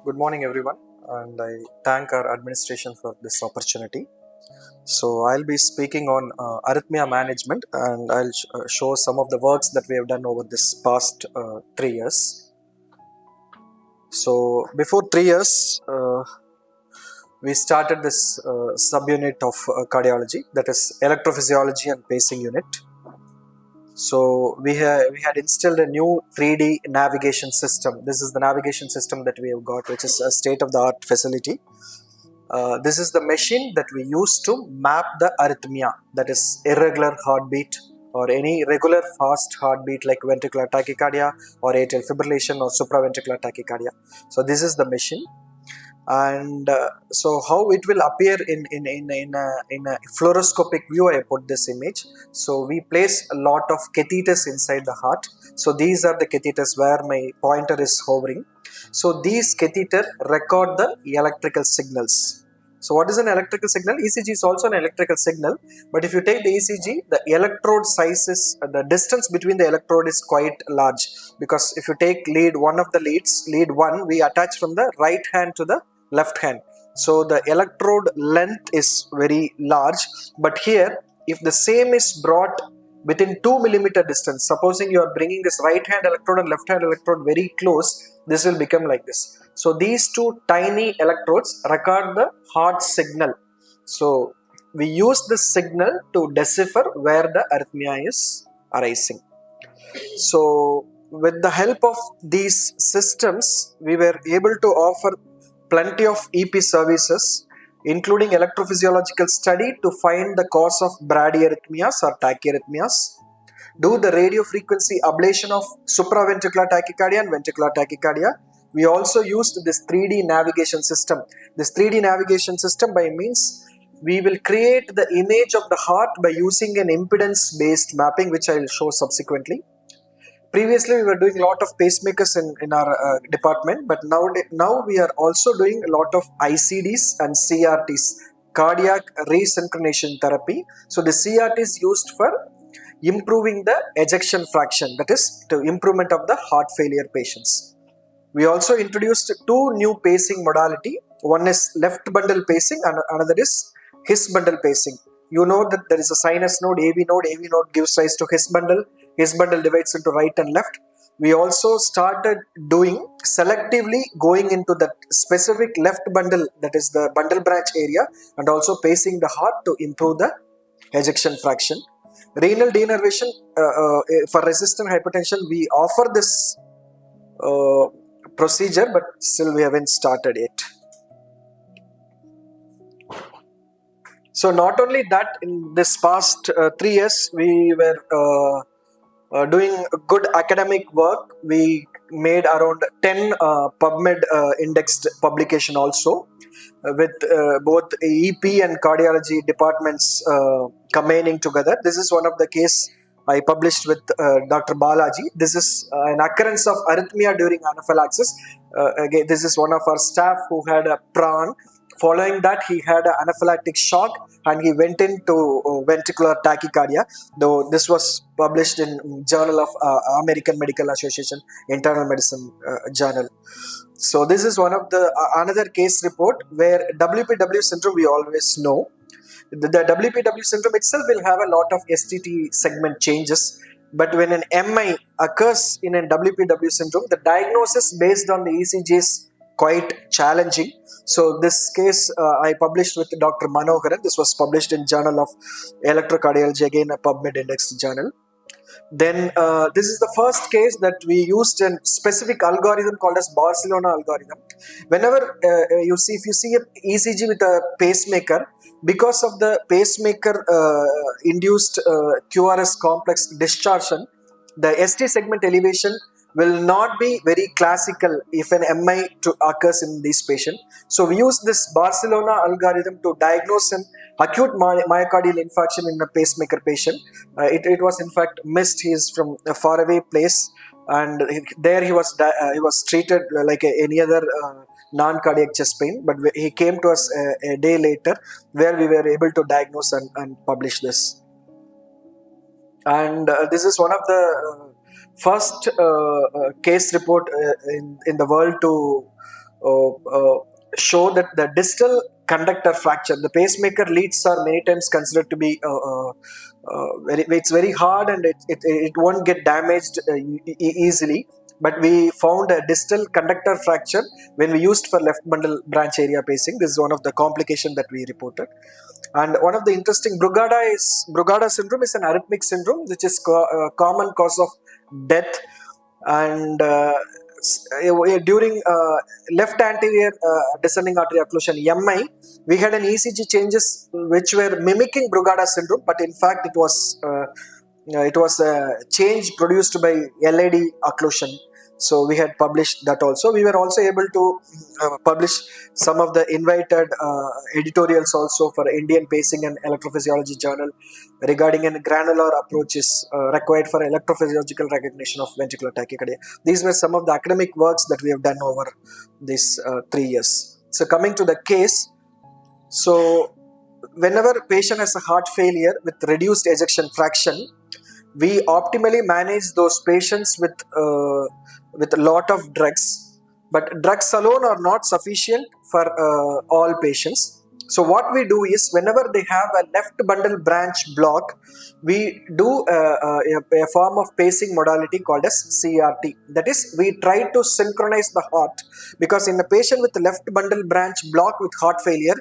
Good morning, everyone, and I thank our administration for this opportunity. So, I'll be speaking on arrhythmia management, and I'll show some of the works that we have done over this past 3 years. So, before 3 years, we started this subunit of cardiology, that is electrophysiology and pacing unit. So we had instilled a new 3D navigation system. This is the navigation system that we have got, which is a state-of-the-art facility. This is the machine that we use to map the arrhythmia, that is irregular heartbeat or any regular fast heartbeat like ventricular tachycardia or atrial fibrillation or supraventricular tachycardia. So this is the machine, and so how it will appear in a fluoroscopic view. I put this image. So we place a lot of catheters inside the heart. So these are the catheters where my pointer is hovering. So these catheters record the electrical signals. So what is an electrical signal? ECG is also an electrical signal, but if you take the ECG, the electrode size is, the distance between the electrode is quite large, because if you take one of the leads, lead 1, we attach from the right hand to the left hand. So the electrode length is very large, but here if the same is brought within 2 millimeter distance, supposing you are bringing this right hand electrode and left hand electrode very close, this will become like this. So these two tiny electrodes record the heart signal. So we use this signal to decipher where the arrhythmia is arising. So with the help of these systems, we were able to offer plenty of EP services, including electrophysiological study to find the cause of bradyarrhythmias or tachyarrhythmias, do the radiofrequency ablation of supraventricular tachycardia and ventricular tachycardia. We also used this 3D navigation system. This 3D navigation system by means we will create the image of the heart by using an impedance based mapping, which I will show subsequently. Previously we were doing a lot of pacemakers in our department, but now we are also doing a lot of ICDs and CRTs, cardiac resynchronization therapy. So the CRT is used for improving the ejection fraction, that is to improvement of the heart failure patients. We also introduced two new pacing modality. One is left bundle pacing and another is His bundle pacing. You know that there is a sinus node, AV node. AV node gives rise to His bundle. His bundle divides into right and left. We also started doing selectively going into that specific left bundle, that is the bundle branch area, and also pacing the heart to improve the ejection fraction. Renal denervation for resistant hypertension, we offer this procedure, but still we haven't started it. So not only that, in this past 3 years we were doing good academic work. We made around 10 PubMed indexed publication also, with both EP and cardiology departments combining together. This is one of the case I published with Dr. Balaji. This is an occurrence of arrhythmia during anaphylaxis. Again, this is one of our staff who had a prawn. Following that, he had an anaphylactic shock and he went into ventricular tachycardia. Though this was published in Journal of American Medical Association, Internal Medicine Journal. So this is one of the another case report where WPW syndrome we always know. The WPW syndrome itself will have a lot of STT segment changes, but when an MI occurs in a WPW syndrome, the diagnosis based on the ECG is quite challenging. So this case I published with Dr. Manoharan. This was published in Journal of Electrocardiology, again a PubMed indexed journal. Then this is the first case that we used a specific algorithm called as Barcelona algorithm. Whenever if you see a ECG with a pacemaker, because of the pacemaker induced QRS complex distortion, the ST segment elevation will not be very classical if an MI occurs in this patient. So we use this Barcelona algorithm to diagnose an acute myocardial infarction in a pacemaker patient. It was in fact missed. He is from a faraway place, and there he was treated like any other non-cardiac chest pain. But he came to us a day later, where we were able to diagnose and publish this. And this is one of the first case report in the world to show that the distal conductor fracture, the pacemaker leads are many times considered to be it's very hard, and it won't get damaged easily. But we found a distal conductor fracture when we used for left bundle branch area pacing. This is one of the complications that we reported. And one of the interesting, Brugada syndrome is an arrhythmic syndrome, which is common cause of death. And during left anterior descending artery occlusion (MI), we had an ECG changes which were mimicking Brugada syndrome, but in fact it was a change produced by LAD occlusion. So we had published that also. We were also able to publish some of the invited editorials also for Indian Pacing and Electrophysiology Journal regarding an granular approaches required for electrophysiological recognition of ventricular tachycardia. These were some of the academic works that we have done over these 3 years. So coming to the case, so whenever patient has a heart failure with reduced ejection fraction, we optimally manage those patients with a lot of drugs, but drugs alone are not sufficient for all patients. So what we do is, whenever they have a left bundle branch block, we do a form of pacing modality called as CRT. That is, we try to synchronize the heart, because in a patient with left bundle branch block with heart failure,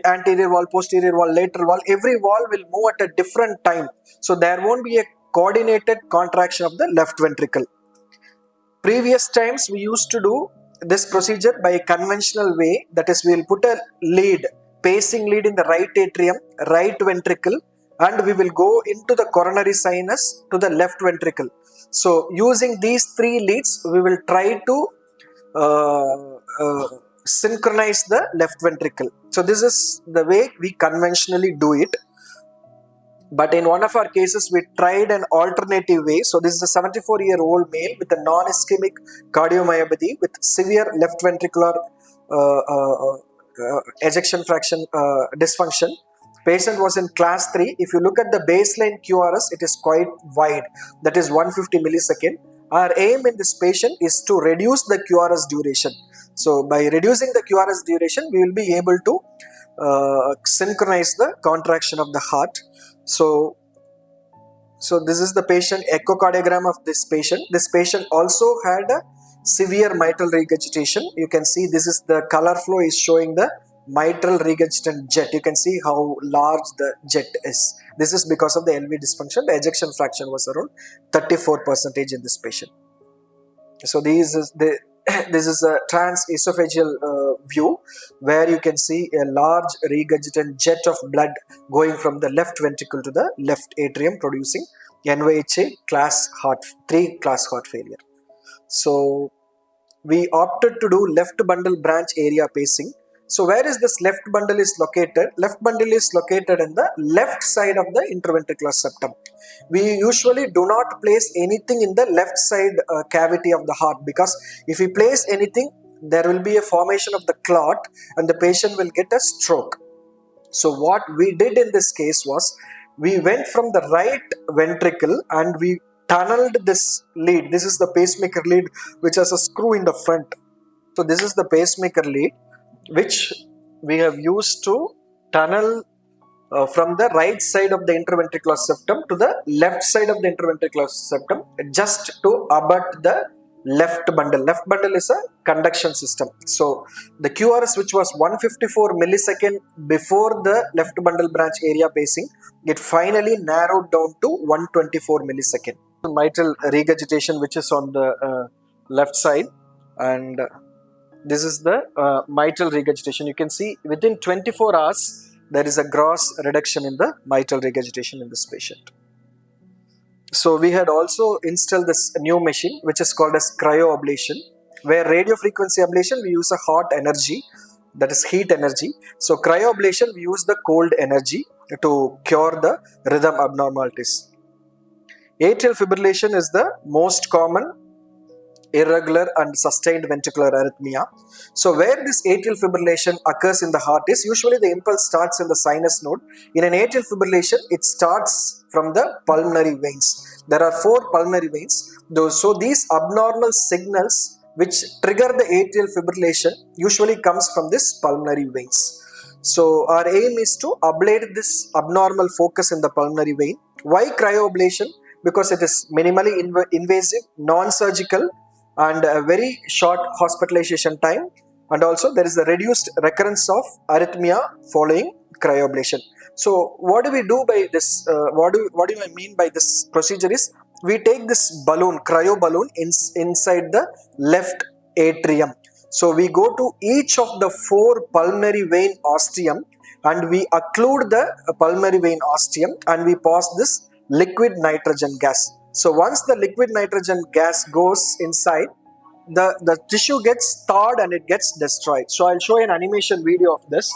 anterior wall, posterior wall, lateral wall, every wall will move at a different time. So there won't be a coordinated contraction of the left ventricle. Previous times we used to do this procedure by a conventional way, that is, we will put a lead, pacing lead in the right atrium, right ventricle, and we will go into the coronary sinus to the left ventricle. So using these 3 leads, we will try to synchronize the left ventricle. So this is the way we conventionally do it. But in one of our cases, we tried an alternative way. So this is a 74-year-old male with a non-ischemic cardiomyopathy with severe left ventricular ejection fraction dysfunction. Patient was in class 3. If you look at the baseline QRS, it is quite wide, that is 150 millisecond. Our aim in this patient is to reduce the QRS duration. So by reducing the QRS duration, we will be able to synchronize the contraction of the heart. So this is the patient echocardiogram of this patient. This patient also had a severe mitral regurgitation. You can see this is the color flow is showing the mitral regurgitant jet. You can see how large the jet is. This is because of the LV dysfunction. The ejection fraction was around 34% in this patient. So this is a transesophageal view, where you can see a large regurgitant jet of blood going from the left ventricle to the left atrium, producing NYHA class 3 class heart failure. So we opted to do left bundle branch area pacing. So where is this left bundle is located? Left bundle is located in the left side of the interventricular septum. We usually do not place anything in the left side cavity of the heart, because if we place anything, there will be a formation of the clot and the patient will get a stroke. So what we did in this case was, we went from the right ventricle and we tunneled this lead. This is the pacemaker lead which has a screw in the front. So this is the pacemaker lead which we have used to tunnel from the right side of the interventricular septum to the left side of the interventricular septum, just to abut the left bundle. Left bundle is a conduction system. So the QRS, which was 154 millisecond before the left bundle branch area pacing, it finally narrowed down to 124 millisecond. Mitral regurgitation, which is on the left side, and this is the mitral regurgitation. You can see within 24 hours, there is a gross reduction in the mitral regurgitation in this patient. So we had also installed this new machine which is called as cryoablation, where radiofrequency ablation we use a hot energy, that is heat energy. So cryoablation we use the cold energy to cure the rhythm abnormalities. Atrial fibrillation is the most common irregular and sustained ventricular arrhythmia. So where this atrial fibrillation occurs in the heart is, usually the impulse starts in the sinus node. In an atrial fibrillation, it starts from the pulmonary veins. There are 4 pulmonary veins. So these abnormal signals which trigger the atrial fibrillation usually comes from this pulmonary veins. So our aim is to ablate this abnormal focus in the pulmonary vein. Why cryoablation? Because it is minimally invasive, non-surgical, and a very short hospitalization time, and also there is a reduced recurrence of arrhythmia following cryoablation. So what do we do by this? What do I mean by this procedure is, we take this balloon, cryo balloon, inside the left atrium. So we go to each of the 4 pulmonary vein ostium and we occlude the pulmonary vein ostium and we pass this liquid nitrogen gas. So once the liquid nitrogen gas goes inside, the tissue gets thawed and it gets destroyed. So I'll show you an animation video of this.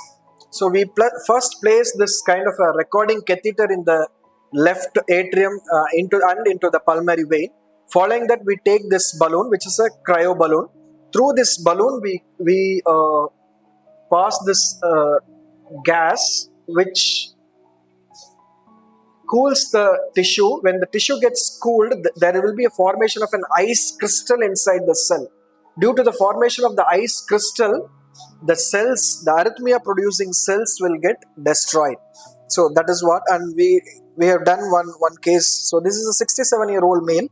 So we first place this kind of a recording catheter in the left atrium into the pulmonary vein. Following that, we take this balloon, which is a cryo balloon. Through this balloon, we pass this gas, which cools the tissue. When the tissue gets cooled, there will be a formation of an ice crystal inside the cell. Due to the formation of the ice crystal, the cells, the arrhythmia producing cells will get destroyed. So that is what, and we have done one case. So this is a 67-year-old male,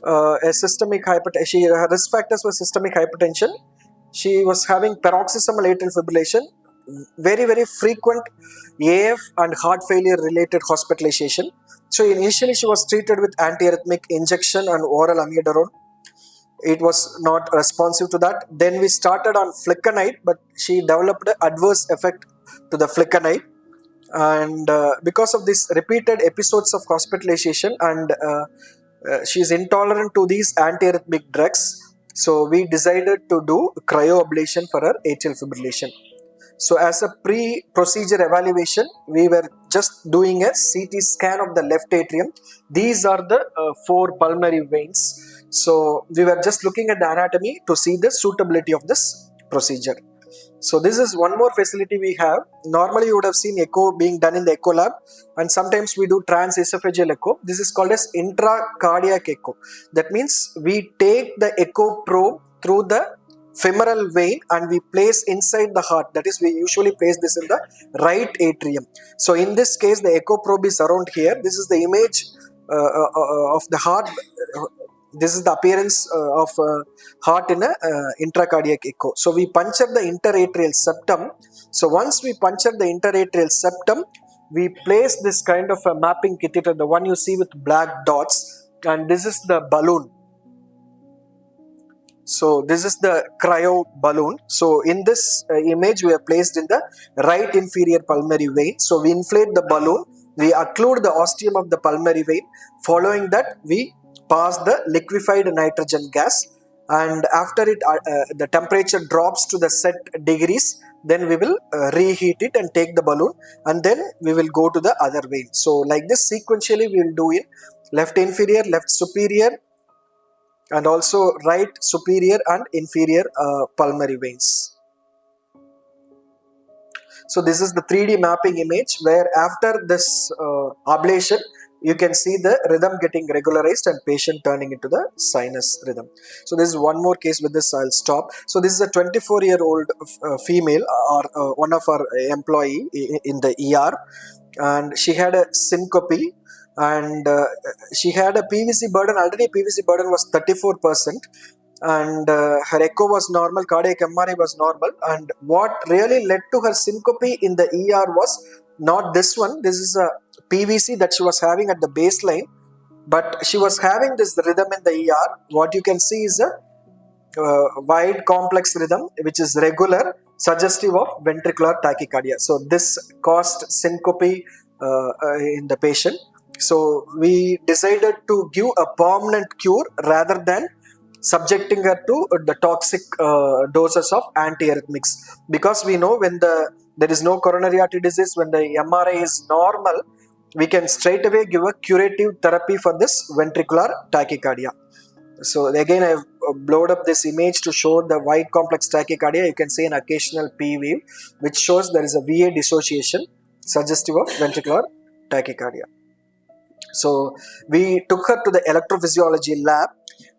a systemic hypertension. Her risk factors were systemic hypertension. She was having paroxysmal atrial fibrillation, very frequent AF and heart failure related hospitalization. So initially she was treated with antiarrhythmic injection and oral amiodarone. It was not responsive to that. Then we started on flecainide, but she developed an adverse effect to the flecainide, and because of this repeated episodes of hospitalization, and she is intolerant to these antiarrhythmic drugs, so we decided to do cryoablation for her atrial fibrillation. So as a pre-procedure evaluation, we were just doing a CT scan of the left atrium. These are the 4 pulmonary veins. So we were just looking at the anatomy to see the suitability of this procedure. So this is one more facility we have. Normally you would have seen echo being done in the echo lab, and sometimes we do transesophageal echo. This is called as intracardiac echo. That means we take the echo probe through the femoral vein and we place inside the heart. That is, we usually place this in the right atrium. So in this case, the echo probe is around here. This is the image of the heart. This is the appearance of heart in a intracardiac echo. So we puncture the interatrial septum. So once we puncture the interatrial septum, we place this kind of a mapping catheter, the one you see with black dots, and this is the balloon. So this is the cryo balloon. So in this image, we have placed in the right inferior pulmonary vein. So we inflate the balloon, we occlude the ostium of the pulmonary vein. Following that, we pass the liquefied nitrogen gas, and after it the temperature drops to the set degrees, then we will reheat it and take the balloon, and then we will go to the other vein. So like this sequentially we will do in left inferior, left superior, and also right superior and inferior pulmonary veins. So this is the 3D mapping image, where after this ablation, you can see the rhythm getting regularized and patient turning into the sinus rhythm. So this is one more case. With this I'll stop. So this is a 24-year-old female, or one of our employee in the ER, and she had a syncope, and she had a PVC burden. Already PVC burden was 34%, and her echo was normal, cardiac MRI was normal, and what really led to her syncope in the ER was not this one. This is a PVC that she was having at the baseline, but she was having this rhythm in the ER. What you can see is a wide complex rhythm which is regular, suggestive of ventricular tachycardia. So this caused syncope in the patient. So we decided to give a permanent cure rather than subjecting her to the toxic doses of antiarrhythmics, because we know when there is no coronary artery disease, when the MRI is normal, we can straight away give a curative therapy for this ventricular tachycardia. So again, I have blown up this image to show the wide complex tachycardia. You can see an occasional P wave, which shows there is a VA dissociation suggestive of ventricular tachycardia. So we took her to the electrophysiology lab,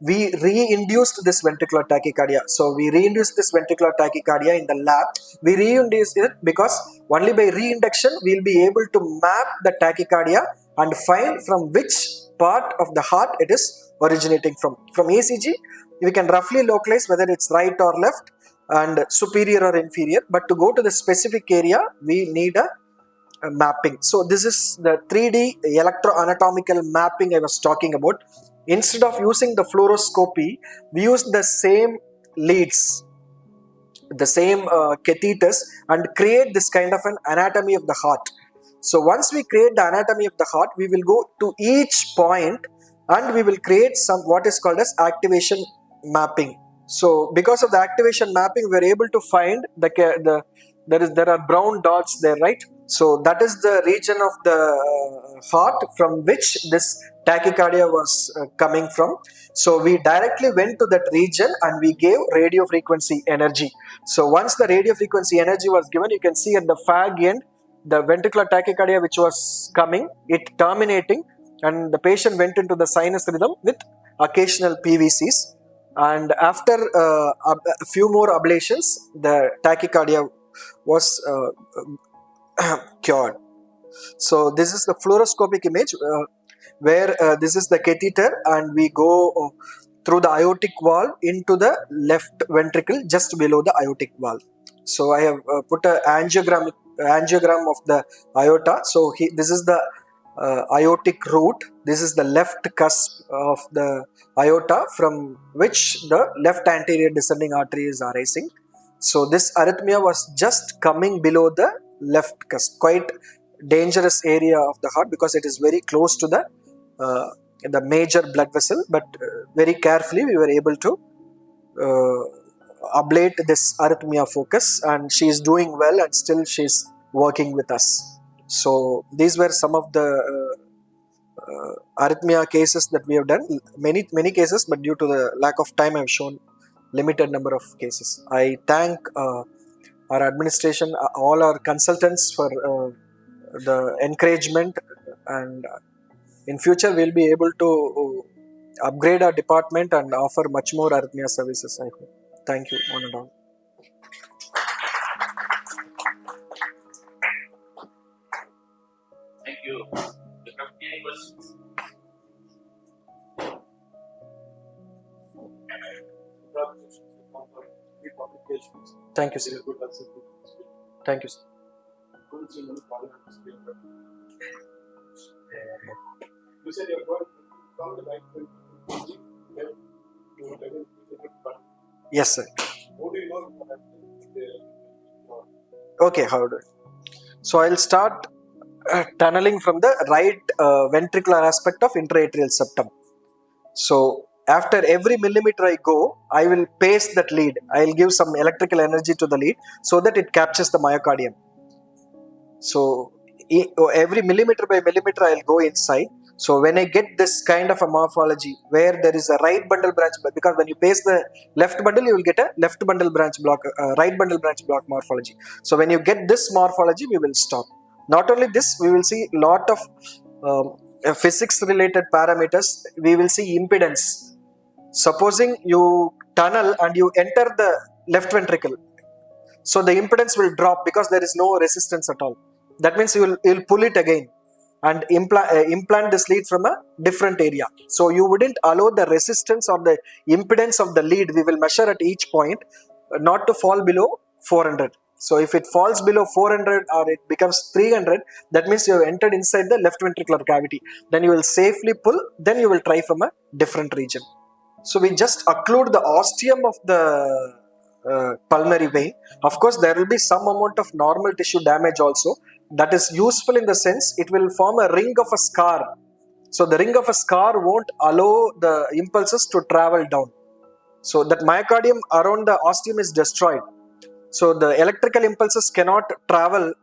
we reinduced this ventricular tachycardia. So we reinduced this ventricular tachycardia in the lab. We reinduced it because only by reinduction we will be able to map the tachycardia and find from which part of the heart it is originating from. From ECG, we can roughly localize whether it's right or left and superior or inferior, but to go to the specific area, we need a mapping. So this is the 3D electroanatomical mapping I was talking about. Instead of using the fluoroscopy, we used the same leads, the same catheters, and create this kind of an anatomy of the heart. So once we create the anatomy of the heart, we will go to each point and we will create some what is called as activation mapping. So because of the activation mapping, we are able to find there are brown dots there, right? So that is the region of the heart from which this tachycardia was coming from. So we directly went to that region and we gave radio frequency energy. So once the radio frequency energy was given, you can see at the fag end, the ventricular tachycardia which was coming, it terminating, and the patient went into the sinus rhythm with occasional PVCs. And after a few more ablations, the tachycardia was cured. So this is the fluoroscopic image where this is the catheter and we go through the aortic valve into the left ventricle just below the aortic valve. So I have put an angiogram of the aorta. So this is the aortic root. This is the left cusp of the aorta from which the left anterior descending artery is arising. So this arrhythmia was just coming below the left cusp, quite dangerous area of the heart because it is very close to the major blood vessel, but very carefully we were able to ablate this arrhythmia focus, and she is doing well and still she is working with us. So these were some of the arrhythmia cases that we have done, many cases, but due to the lack of time I have shown limited number of cases. I thank our administration, all our consultants for the encouragement, and in future we will be able to upgrade our department and offer much more arrhythmia services, I hope. Thank you, one and all. Thank you. Any questions? Thank you, sir. Thank you, sir. You said you're going from the right. Yes, sir. How do you know? Okay, how do so I'll start tunneling from the right ventricular aspect of intraatrial septum. So after every millimeter I go, I will pace that lead. I'll give some electrical energy to the lead so that it captures the myocardium. So every millimeter by millimeter I'll go inside. So when I get this kind of a morphology where there is a right bundle branch, because when you pace the left bundle, you will get a left bundle branch block, right bundle branch block morphology. So when you get this morphology, we will stop. Not only this, we will see lot of physics related parameters. We will see impedance. Supposing you tunnel and you enter the left ventricle, so the impedance will drop because there is no resistance at all. That means you will pull it again and implant this lead from a different area. So you wouldn't allow the resistance or the impedance of the lead, we will measure at each point, not to fall below 400. So if it falls below 400 or it becomes 300, that means you have entered inside the left ventricular cavity. Then you will safely pull, then you will try from a different region. So we just occlude the ostium of the pulmonary vein. Of course, there will be some amount of normal tissue damage also. That is useful in the sense it will form a ring of a scar. So the ring of a scar won't allow the impulses to travel down. So that myocardium around the ostium is destroyed. So the electrical impulses cannot travel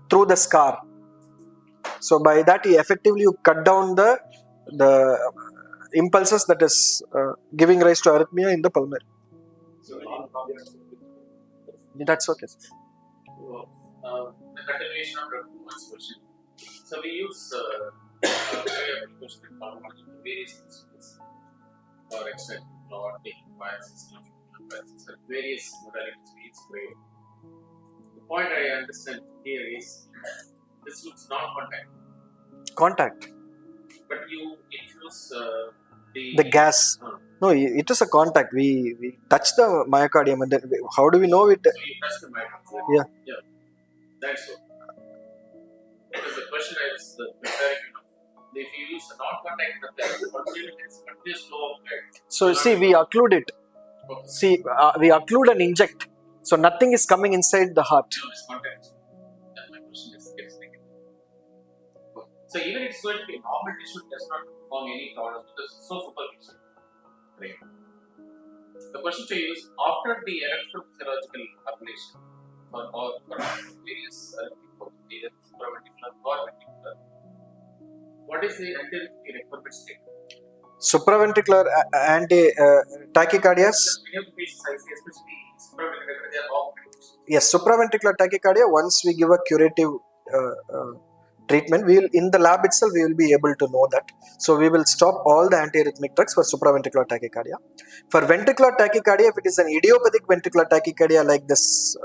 through the scar. So by that effectively you cut down the impulses that is giving rise to arrhythmia in the pulmonary. That's okay. The continuation of Dr. Kumar's question. So we use various principles. extent, or taking biopsies, biopsies, at various modalities, it's great. The point I understand here is this looks non-contact, Contact. but you infuse The gas. No, it is a contact. We touch the myocardium and then how do we know it? So you touch the myocardium. Yeah. That's so. Because the question I was preparing, if you use a non-contact method, it's continuous flow of blood. So see, we occlude it. Okay. See, we occlude and inject. So nothing is coming inside the heart. No, it's contact. That's my question. It's negative. Okay. So even it's going to be normal tissue, it does not form any problems because it's so superficial. Right. The question to you is after the electrophysiological ablation or various either supraventricular or ventricular, what is the antiarrhythmic requirement state? Supraventricular tachycardias. Many of the patients I see, especially supraventricular, they are off medication. Yes, supraventricular tachycardia. Once we give a curative treatment, we will in the lab itself we will be able to know that. So we will stop all the antiarrhythmic drugs for supraventricular tachycardia. For ventricular tachycardia, if it is an idiopathic ventricular tachycardia like this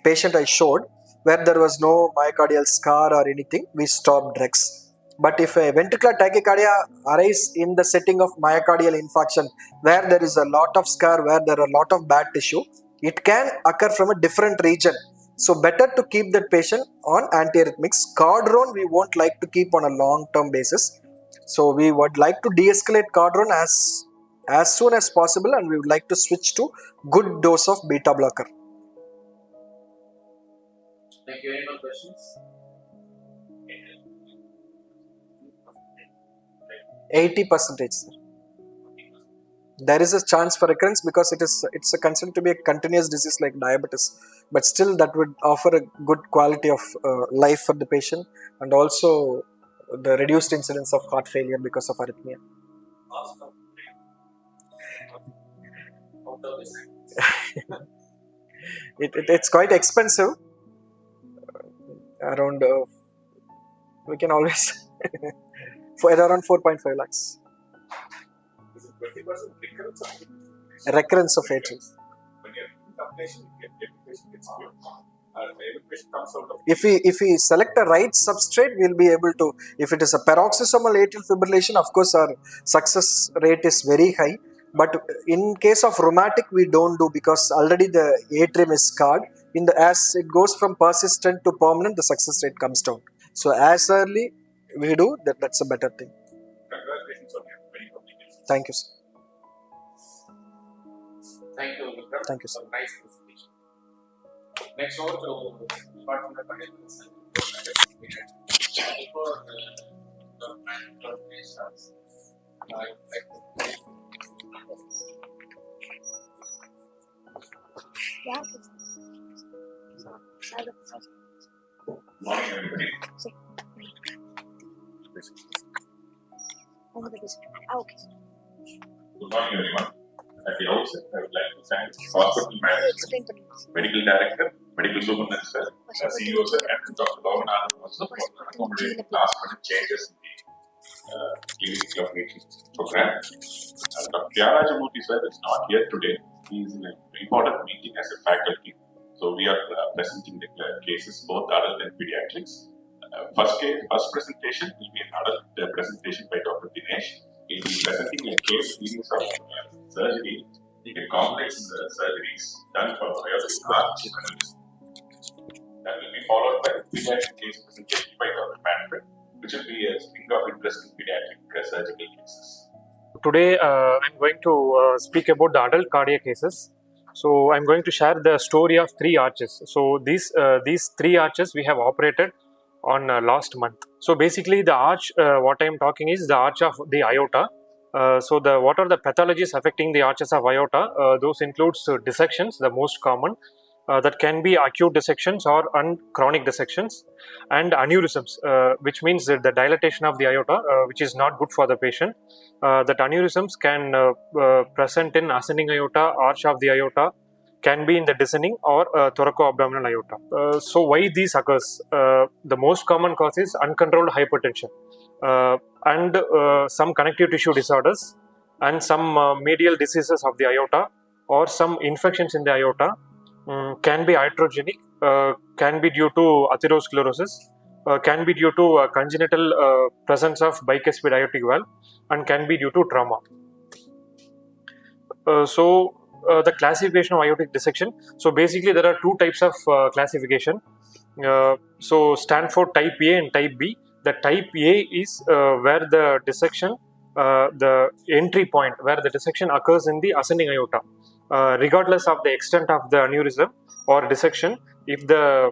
patient I showed, where there was no myocardial scar or anything, we stop drugs. But if a ventricular tachycardia arises in the setting of myocardial infarction, where there is a lot of scar, where there are a lot of bad tissue, it can occur from a different region. So better to keep that patient on antiarrhythmics. Cardrone we won't like to keep on a long-term basis. So we would like to de-escalate cardrone as soon as possible, and we would like to switch to good dose of beta blocker. Thank you. Any more questions? 80%, sir. There is a chance for recurrence because it's considered to be a continuous disease like diabetes, but still that would offer a good quality of life for the patient and also the reduced incidence of heart failure because of arrhythmia. It's quite expensive. Around we can always for around 4.5 lakhs. Is it 20% recurrence of Recurrence of atrial. when you're in combination, every patient gets cured. Every patient comes out of If we select a right substrate, we'll be able to. If it is a paroxysmal atrial fibrillation, of course our success rate is very high. But in case of rheumatic, we don't do because already the atrium is scarred. As it goes from persistent to permanent, the success rate comes down. So as early we do that's a better thing. congratulations on your very complications. Thank you, sir. Thank you, Vikram. Thank you, sir. For nice presentation. Next over to Department of Cardiac Medicine. Before the presentation starts, I would like to Morning, everybody. Okay. Good morning, everyone. At the outset, I would like to thank hospital management, medical director, medical superintendent, CEO sir, and Dr. Bhavanathan also for accommodating last-minute changes in the clinical operating program. Dr. Tyagaraja sir is not here today. He is in an important meeting as a faculty. So we are presenting the cases, both adult and pediatrics. First presentation will be an adult presentation by Dr. Dinesh. He will be presenting a case series of surgery, the complex surgeries done for aortic arch. That will be followed by the pediatric case presentation by Dr. Manfred, which will be a string of interesting pediatric surgical cases. Today I'm going to speak about the adult cardiac cases. So I'm going to share the story of 3 arches. So these 3 arches we have operated on last month. So basically the arch what I am talking is the arch of the aorta. So what are the pathologies affecting the arches of aorta? Those includes dissections, the most common. That can be acute dissections or chronic dissections, and aneurysms, which means that the dilatation of the aorta, which is not good for the patient. That aneurysms can present in ascending aorta, arch of the aorta, can be in the descending or thoracoabdominal aorta. So why these occurs? The most common cause is uncontrolled hypertension and some connective tissue disorders and some medial diseases of the aorta or some infections in the aorta can be iatrogenic, can be due to atherosclerosis, can be due to congenital presence of bicuspid aortic valve, and can be due to trauma. The classification of aortic dissection. So basically there are two types of classification. So stand for type A and type B. The type A is where the dissection, the entry point where the dissection occurs in the ascending aorta, regardless of the extent of the aneurysm or dissection. If the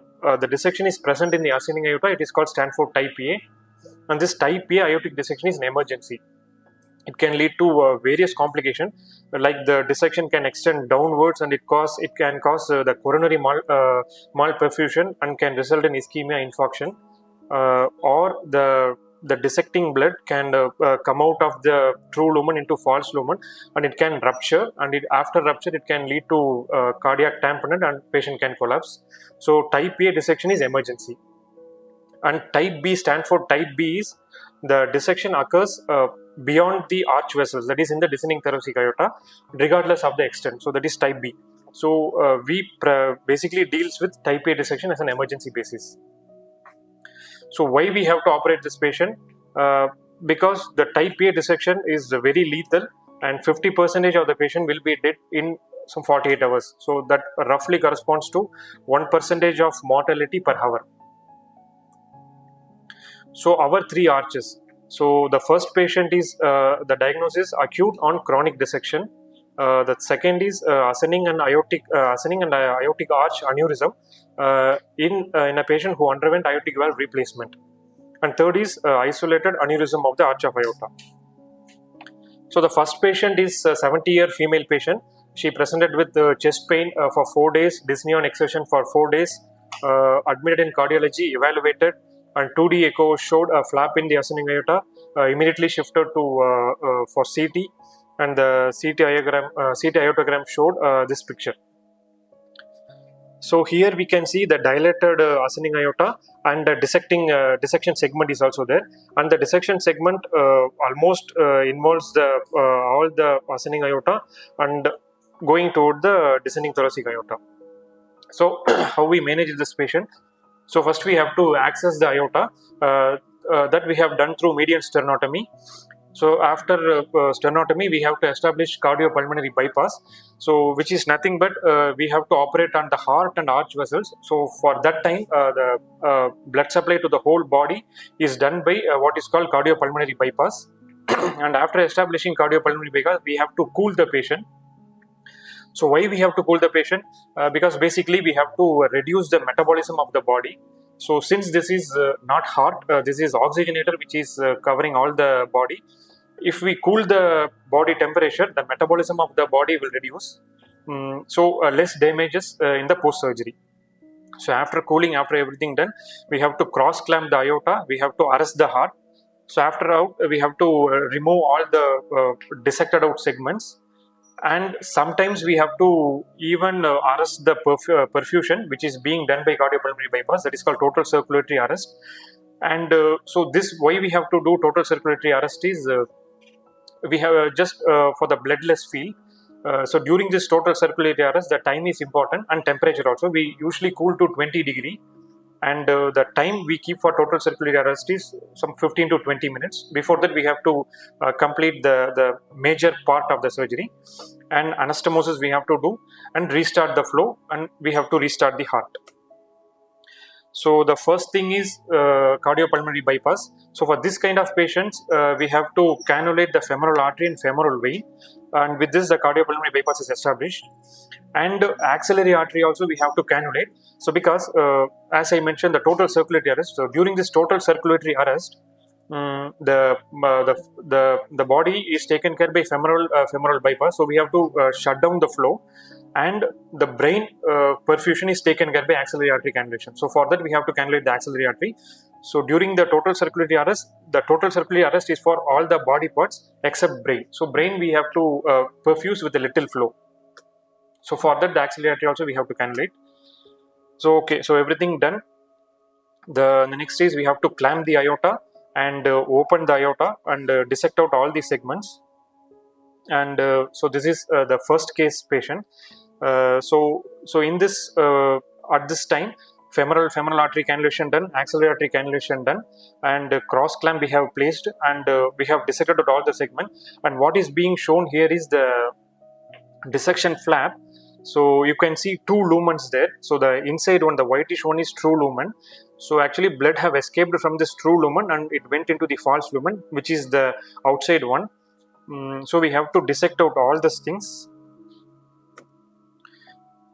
dissection is present in the ascending aorta, it is called stand for type A, and this type A aortic dissection is an emergency. It can lead to various complications, like the dissection can extend downwards and it can cause the coronary malperfusion and can result in ischemia, infarction, or the dissecting blood can come out of the true lumen into false lumen, and it can rupture, and after rupture it can lead to cardiac tamponade and patient can collapse. So type A dissection is emergency. And type B stand for type B is the dissection occurs beyond the arch vessels, that is in the descending thoracic aorta, regardless of the extent. So that is type B. So we basically deals with type A dissection as an emergency basis. So why we have to operate this patient? Because the type A dissection is very lethal, and 50% of the patient will be dead in some 48 hours. So that roughly corresponds to 1% of mortality per hour. So our three arches. So the first patient is the diagnosis acute on chronic dissection. The second is ascending and aortic arch aneurysm in a patient who underwent aortic valve replacement. And third is isolated aneurysm of the arch of aorta. So the first patient is a 70-year female patient. She presented with chest pain for 4 days, dyspnea on exertion for 4 days, admitted in cardiology, evaluated, and 2D echo showed a flap in the ascending aorta. Immediately shifted to for CT, and the CT aortogram showed this picture. So here we can see the dilated ascending aorta, and the dissection segment is also there, and the dissection segment almost involves all the ascending aorta and going toward the descending thoracic aorta. So how we manage this patient? So first we have to access the aorta, that we have done through median sternotomy. So after sternotomy, we have to establish cardiopulmonary bypass, so which is nothing but we have to operate on the heart and arch vessels. So for that time, the blood supply to the whole body is done by what is called cardiopulmonary bypass. And after establishing cardiopulmonary bypass, we have to cool the patient. So why we have to cool the patient? Because basically we have to reduce the metabolism of the body. So since this is not heart, this is oxygenator which is covering all the body. If we cool the body temperature, the metabolism of the body will reduce. So less damages in the post-surgery. So after cooling, after everything done, we have to cross clamp the aorta, we have to arrest the heart. So after out, we have to remove all the dissected out segments. And sometimes we have to even arrest the perfusion, which is being done by cardiopulmonary bypass, that is called total circulatory arrest. And so this, why we have to do total circulatory arrest is we have just for the bloodless field. So during this total circulatory arrest, the time is important, and temperature also. We usually cool to 20 degree, and the time we keep for total circulatory arrest is some 15 to 20 minutes. Before that, we have to complete the major part of the surgery, and anastomosis we have to do, and restart the flow, and we have to restart the heart. So the first thing is cardiopulmonary bypass. So for this kind of patients, we have to cannulate the femoral artery and femoral vein, and with this the cardiopulmonary bypass is established. And axillary artery also we have to cannulate. So because as I mentioned, the total circulatory arrest. So during this total circulatory arrest, the body is taken care by femoral bypass. So we have to shut down the flow, and the brain perfusion is taken care by axillary artery cannulation. So for that we have to cannulate the axillary artery. So during the total circulatory arrest, the total circulatory arrest is for all the body parts except brain. So brain we have to perfuse with a little flow. So for that, the axillary artery also we have to cannulate. So okay, so everything done. The next is we have to clamp the aorta and open the aorta and dissect out all the segments. and so this is the first case patient. So in this at this time, femoral artery cannulation done, axillary artery cannulation done, and cross clamp we have placed, and we have dissected out all the segment. And what is being shown here is the dissection flap. So you can see two lumens there. So the inside one, the whitish one, is true lumen. So actually blood have escaped from this true lumen and it went into the false lumen, which is the outside one. So we have to dissect out all these things.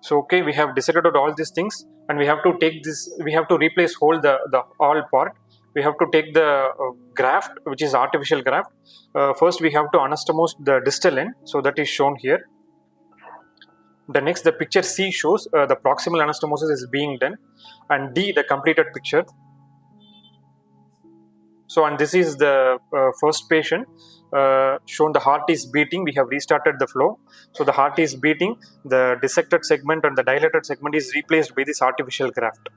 So okay, we have dissected out all these things, and we have to take this, we have to replace whole the all part. We have to take the graft, which is artificial graft. First we have to anastomose the distal end, so that is shown here. The next, the picture C shows the proximal anastomosis is being done, and D, the completed picture. So, and this is the first patient, shown the heart is beating. We have restarted the flow. So the heart is beating, the dissected segment and the dilated segment is replaced by this artificial graft.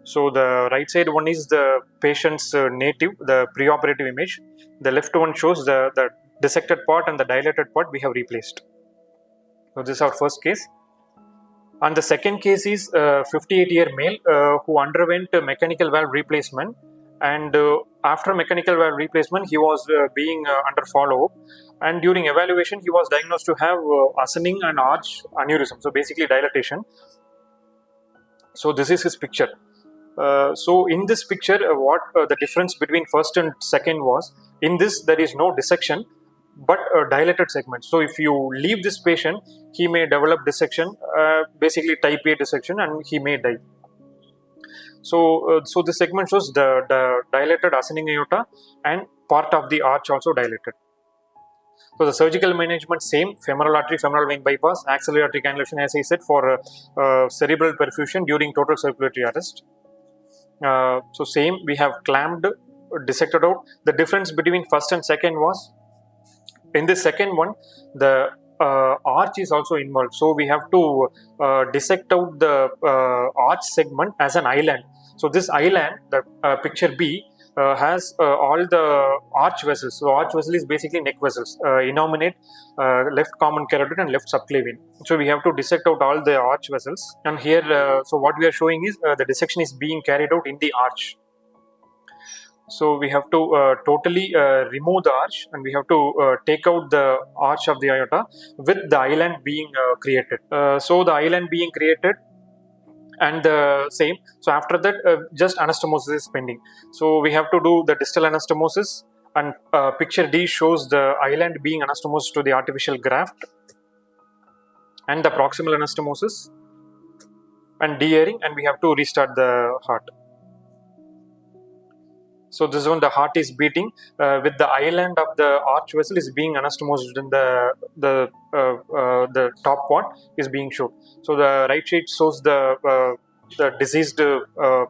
So the right side one is the patient's native, the preoperative image. The left one shows the dissected part and the dilated part we have replaced. So this is our first case. And the second case is a 58-year male who underwent a mechanical valve replacement, and after mechanical valve replacement he was being under follow-up, and during evaluation he was diagnosed to have ascending and arch aneurysm, so basically dilatation. So this is his picture. So in this picture, what the difference between first and second was, in this there is no dissection but a dilated segment. So if you leave this patient, he may develop dissection, basically type A dissection, and he may die. So so the segment shows the dilated ascending aorta and part of the arch also dilated. So the surgical management same: femoral artery, femoral vein bypass, axillary artery cannulation, as I said, for cerebral perfusion during total circulatory arrest. So same, we have clamped, dissected out. The difference between first and second was, in the second one, the arch is also involved. So we have to dissect out the arch segment as an island. So this island, the picture B, has all the arch vessels. So arch vessel is basically neck vessels, innominate, left common carotid and left subclavian. So we have to dissect out all the arch vessels. And here, so what we are showing is the dissection is being carried out in the arch. So we have to totally remove the arch, and we have to take out the arch of the aorta with the island being created. So the island being created, and the same. So after that, just anastomosis is pending. So we have to do the distal anastomosis, and picture D shows the island being anastomosed to the artificial graft, and the proximal anastomosis and de-airing, and we have to restart the heart. So this one, the heart is beating with the island of the arch vessel is being anastomosed, and the top part is being shown. So the right side shows the diseased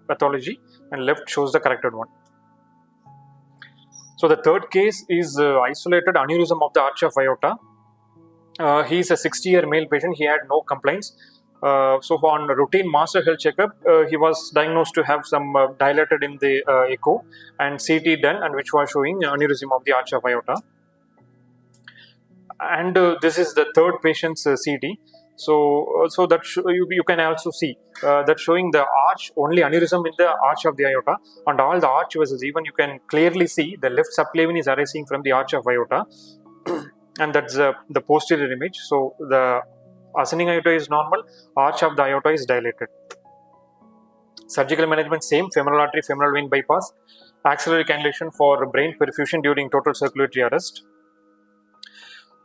pathology, and left shows the corrected one. So the third case is isolated aneurysm of the arch of aorta. He is a 60-year male patient. He had no complaints. So on routine master health checkup, he was diagnosed to have some dilated in the echo, and CT done, and which was showing aneurysm of the arch of aorta. And this is the third patient's CT. So that you can also see that showing the arch, only aneurysm in the arch of the aorta, and all the arch vessels. Even you can clearly see the left subclavian is arising from the arch of aorta, and that's the posterior image. So the ascending aorta is normal, arch of the aorta is dilated. Surgical management same: femoral artery, femoral vein bypass, axillary cannulation for brain perfusion during total circulatory arrest.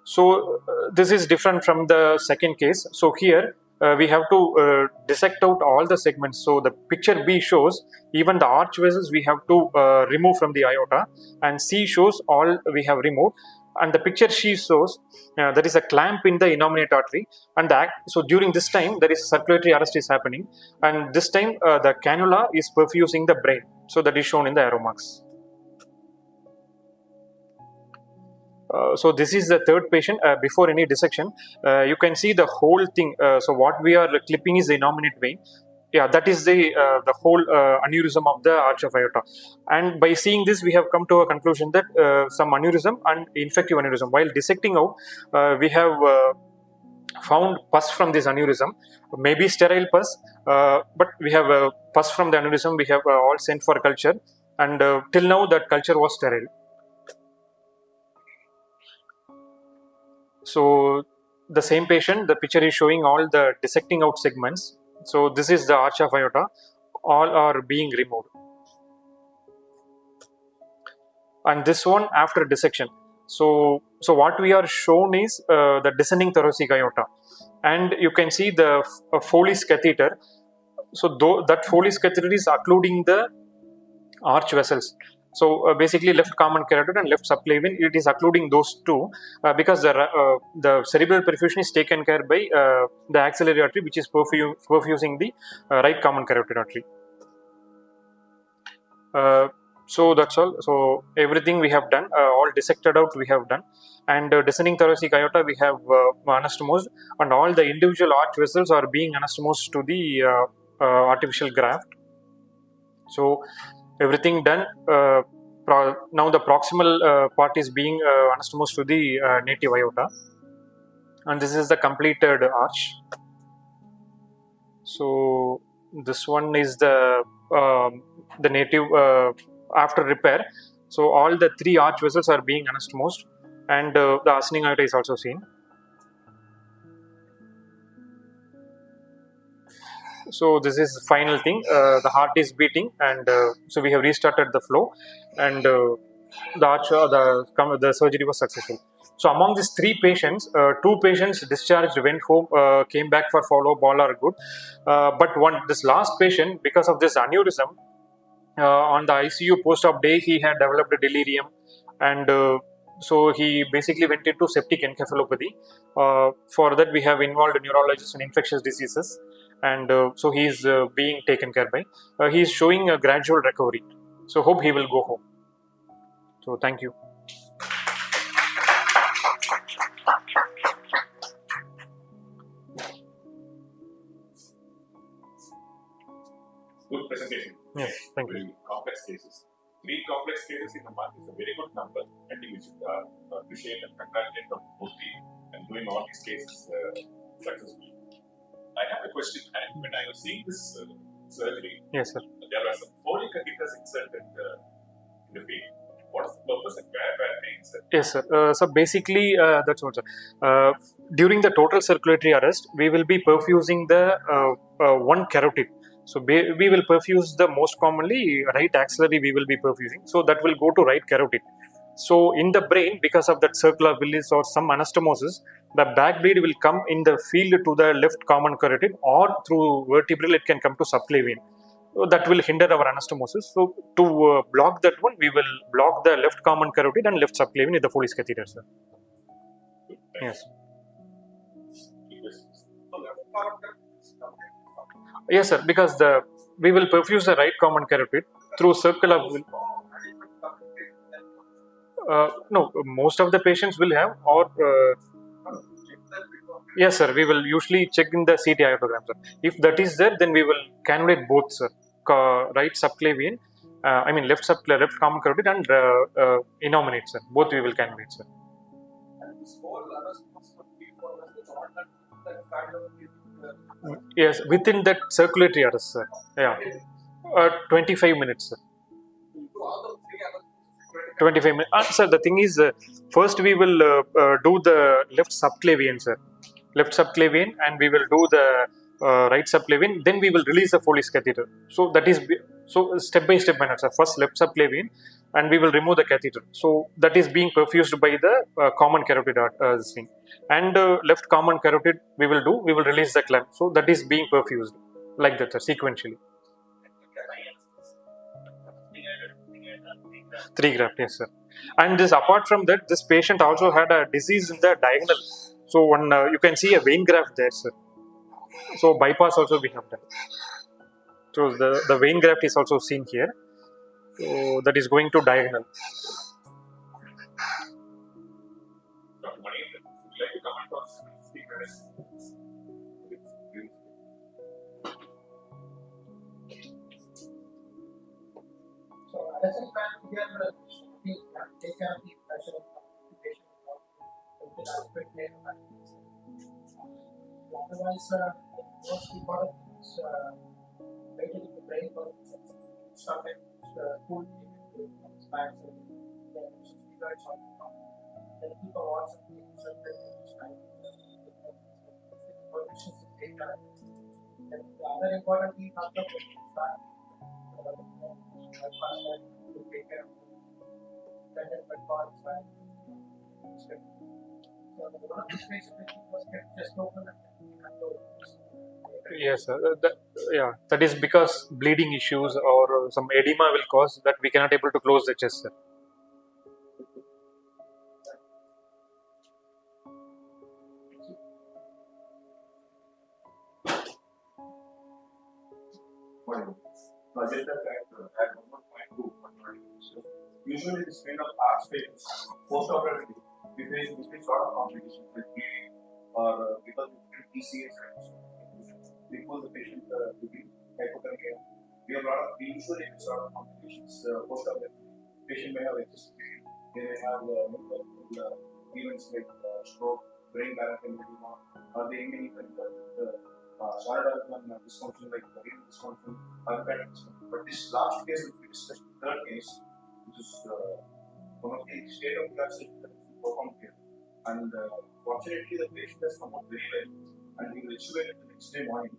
So this is different from the second case. So here we have to dissect out all the segments. So the picture B shows even the arch vessels we have to remove from the aorta, and C shows all we have removed. And the picture C shows there is a clamp in the innominate artery, and so during this time there is circulatory arrest is happening, and this time the cannula is perfusing the brain. So that is shown in the arrow marks. So this is the third patient. Before any dissection, you can see the whole thing. So what we are clipping is the innominate vein. Yeah, that is the whole aneurysm of the arch of aorta. And by seeing this, we have come to a conclusion that some aneurysm and infective aneurysm. While dissecting out, we have found pus from this aneurysm, maybe sterile pus, but we have pus from the aneurysm. We have all sent for culture, and till now that culture was sterile. So the same patient, the picture is showing all the dissecting out segments. So this is the arch of aorta, all are being removed. And this one after dissection. So what we are shown is the descending thoracic aorta, and you can see the Foley's catheter. So that Foley's catheter is occluding the arch vessels. So basically left common carotid and left subclavian, it is occluding those two because the cerebral perfusion is taken care by the axillary artery, which is perfusing the right common carotid artery. So that's all. So everything we have done, all dissected out we have done, and descending thoracic aorta we have anastomosed, and all the individual arch vessels are being anastomosed to the artificial graft. So everything done. Now the proximal part is being anastomosed to the native aorta, and this is the completed arch. So this one is the native after repair. So all the three arch vessels are being anastomosed, and the ascending aorta is also seen. So this is final thing. The heart is beating, and so we have restarted the flow, and the surgery was successful. So among these three patients, two patients discharged, went home, came back for follow-up, all are good. But this last patient, because of this aneurysm, on the ICU post-op day, he had developed a delirium, and so he basically went into septic encephalopathy. For that, we have involved neurologists and infectious diseases, and so he is being taken care by. He is showing a gradual recovery. So hope he will go home. So thank you. Good presentation. Yes, thank you. Very complex cases. 3 complex cases in a month is a very good number. I think we should appreciate and congratulate Dr. Murthy and doing all these cases successfully. I have a question. And when I was seeing this surgery, Yes, sir. there were some Foley catheters inserted in the vein. What is the purpose and where were they inserted? Yes, sir. So basically, that's what, sir. During the total circulatory arrest, we will be perfusing the one carotid. So we will perfuse the most commonly right axillary. We will be perfusing. So that will go to right carotid. So in the brain, because of that circular villus or some anastomosis, the back bleed will come in the field to the left common carotid, or through vertebral it can come to subclavian. So that will hinder our anastomosis. So to block that one, we will block the left common carotid and left subclavian with the Foley's catheter, sir. Yes. Yes, sir. Because we will perfuse the right common carotid through circular. No, most of the patients will have, or yes, sir. We will usually check in the CT iodogram, sir. If that is there, then we will cannulate both, sir. Right subclavian, left common carotid and innominate, sir. Both we will cannulate, sir. Yes, within that circulatory arrest, sir. Yeah, 25 minutes, sir. 25 minutes. Sir, the thing is, first we will do the left subclavian, sir. Left subclavian, and we will do the right subclavian. Then we will release the Foley's catheter. So that is step by step manner, sir. First left subclavian, and we will remove the catheter. So that is being perfused by the common carotid thing. And left common carotid we will release the clamp. So that is being perfused like that, sir, sequentially. 3 graft, yes, sir. And this, apart from that, this patient also had a disease in the diagonal. So one you can see a vein graft there, sir. So bypass also we have done. So the vein graft is also seen here. So that is going to diagonal. Dr. Mani, would you like to comment on speakers? take care of the pressure of the patient until adequate care. Otherwise, the most important thing is waiting in the brain for started food spikes and then fevers on the top. Then keep a watch on the positions in data. Then the other important thing also is to start to take care of the calls and so one of these patients was kept just open and Yes, sir. That is because bleeding issues or some edema will cause that we cannot able to close the chest, sir. Usually, this kind of heart failure, post-operatively, we face sort of complications like bleeding or because of PCS, because the patient will be hypothermia. We have a lot of usually sort of complications post-operatively. Patient may have excessive bleeding, they may have events like stroke, brain balance edema, or they may even solid organ dysfunction like renal dysfunction or hepatic dysfunction. But this last case, which we discussed, the third case, which is one of the state of the art performed here. And fortunately, the patient has come out very well and he will extubate the next day morning.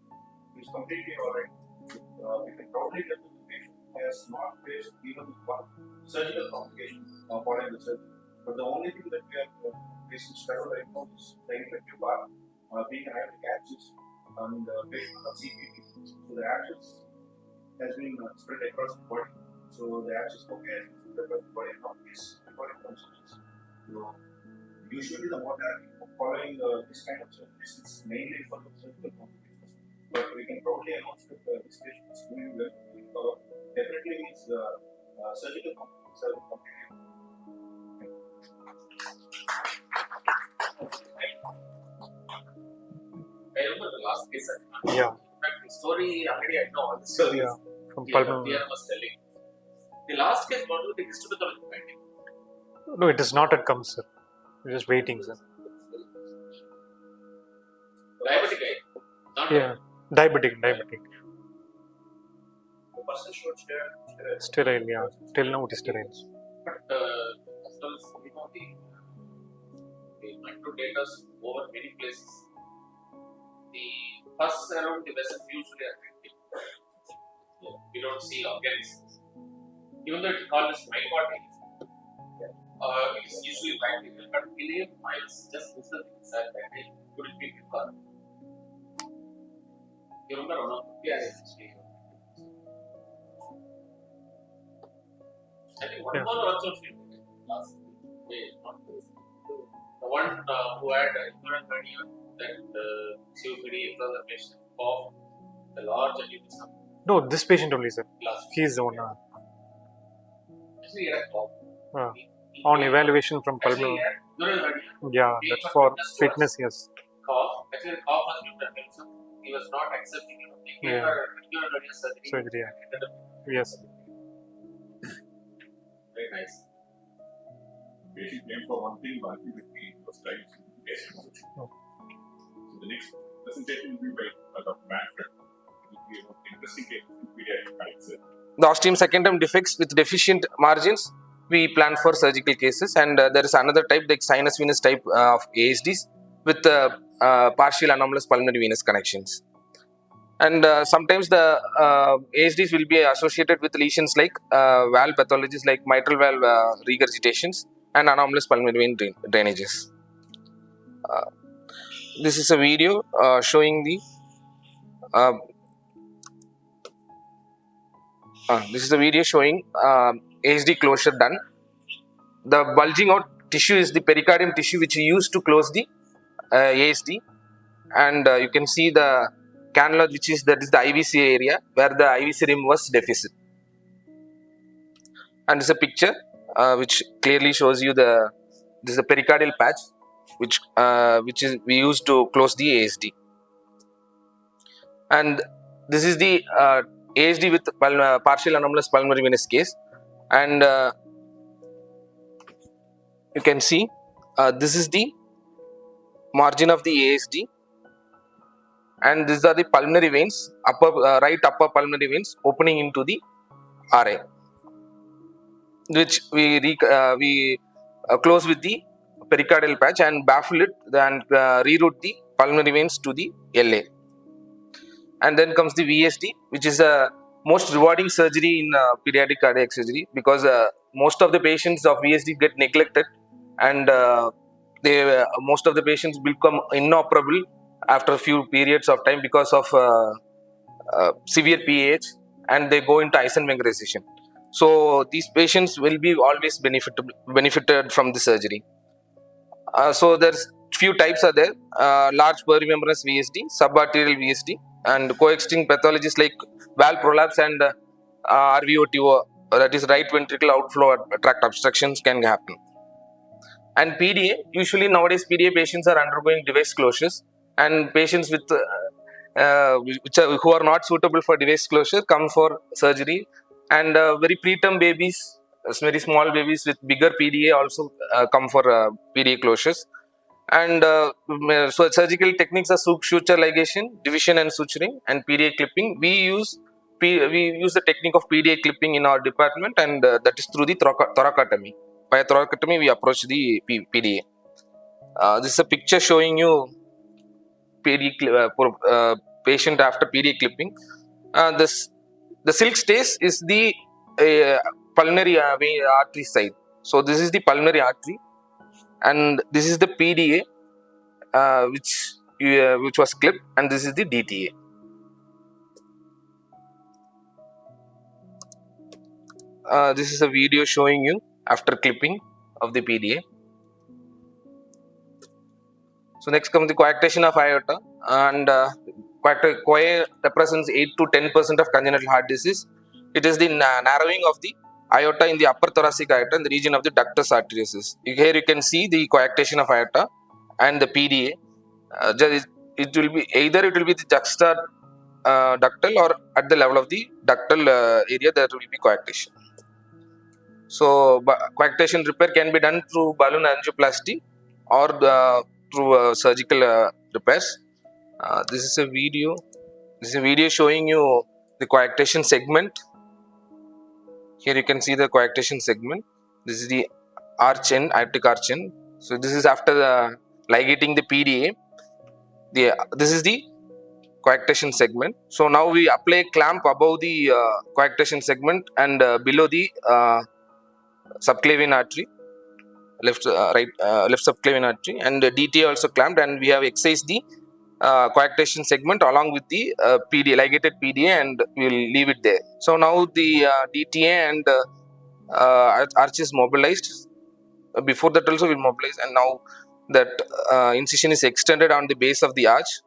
He is completely alright. We can probably tell that the patient has not faced even one surgical complication following the surgery. But the only thing that we are facing struggle right now is the infective part, being an ionic abscess and patient on CPT. So the abscess has been spread across the body. So the abscess has been spread across the body and not this recording consequences. So usually the mortality following this kind of surgery is mainly for the surgical complications. But we can probably announce that this patient is doing well. Definitely his surgical complications are completely. I remember the last case. Yeah. In fact, the story already I know all the stories. Yeah. From pulmonary. was telling. The last case, what will the history become finding? No, it is not at come, sir. We're just waiting, sir. Diabetic eye. Not Yeah. Diabetic. The person should share. Sterile, yeah. Till now it is sterile. But as well as the microdata over many places, the pus around the vessel usually are active. We don't see organisms. Even though it's called as microorganism, it is usually bacterial, but ileum miles just listen inside that it could be because. You remember one of the I think one more also last the one who had ignorant hernia that COPD exacerbation of the large aneurysm. No, this patient only, sir. Last He is the one. actually he had a cough. On evaluation from pulmonary. Yeah, that's for fitness, yes. Cough. Actually, the cough was due to aneurysm. He was not accepting it. They gave her ignorant hernia surgery. Surgery, yeah. Yes. Very nice. Patient came for one thing, one thing with me was trying to test. So the next presentation will be by Dr. Manfred. It will be about interesting case in pediatric cancer. The ostium secundum defects with deficient margins, we plan for surgical cases, and there is another type, like sinus venous type of ASDs with partial anomalous pulmonary venous connections. And sometimes the ASDs will be associated with lesions like valve pathologies like mitral valve regurgitations and anomalous pulmonary vein drainages. This is a video showing the this is a video showing ASD closure done. The bulging out tissue is the pericardium tissue which we use to close the ASD, and you can see the cannula, which is that is the IVC area where the IVC rim was deficit. And this is a picture which clearly shows you this is a pericardial patch which is we use to close the ASD. And this is the ASD with partial anomalous pulmonary venous case, and you can see this is the margin of the ASD, and these are the pulmonary veins, right upper pulmonary veins opening into the RA, which we close with the pericardial patch and baffle it and reroute the pulmonary veins to the LA. And then comes the VSD, which is a most rewarding surgery in pediatric cardiac surgery, because most of the patients of VSD get neglected, and most of the patients become inoperable after a few periods of time because of severe PAH, and they go into Eisenmenger. So these patients will be always benefited from the surgery. So there's few types are there: large perimembranous VSD, subarterial VSD, and coexisting pathologies like valve prolapse and RVOTO, that is right ventricular outflow tract obstructions, can happen. And PDA, usually nowadays PDA patients are undergoing device closures, and patients with who are not suitable for device closure come for surgery, and very preterm babies, very small babies with bigger PDA also come for PDA closures. And so surgical techniques are suture ligation, division and suturing, and PDA clipping. We use the technique of PDA clipping in our department, and that is through the thoracotomy. By thoracotomy, we approach the PDA. This is a picture showing you patient after PDA clipping. The silk stays is the pulmonary artery side. So this is the pulmonary artery, and this is the PDA which was clipped, and this is the DTA. This is a video showing you after clipping of the PDA. So next comes the coarctation of aorta, and coa represents 8 to 10% of congenital heart disease. It is the narrowing of the aorta in the upper thoracic aorta in the region of the ductus arteriosus. Here you can see the coarctation of aorta and the PDA. It will be either the juxta ductal, or at the level of the ductal area there will be coarctation. So coarctation repair can be done through balloon angioplasty or through surgical repairs. This is a video showing you the coarctation segment. Here you can see the coarctation segment. This is the arch end, aortic arch end. So this is after ligating the PDA. This is the coarctation segment. So now we apply clamp above the coarctation segment and below the subclavian artery, left subclavian artery, and DTA also clamped, and we have excised the coarctation segment along with the PDA, ligated PDA, and we will leave it there. So now the DTA and arch is mobilized. Before that also we will mobilize, and now that incision is extended on the base of the arch,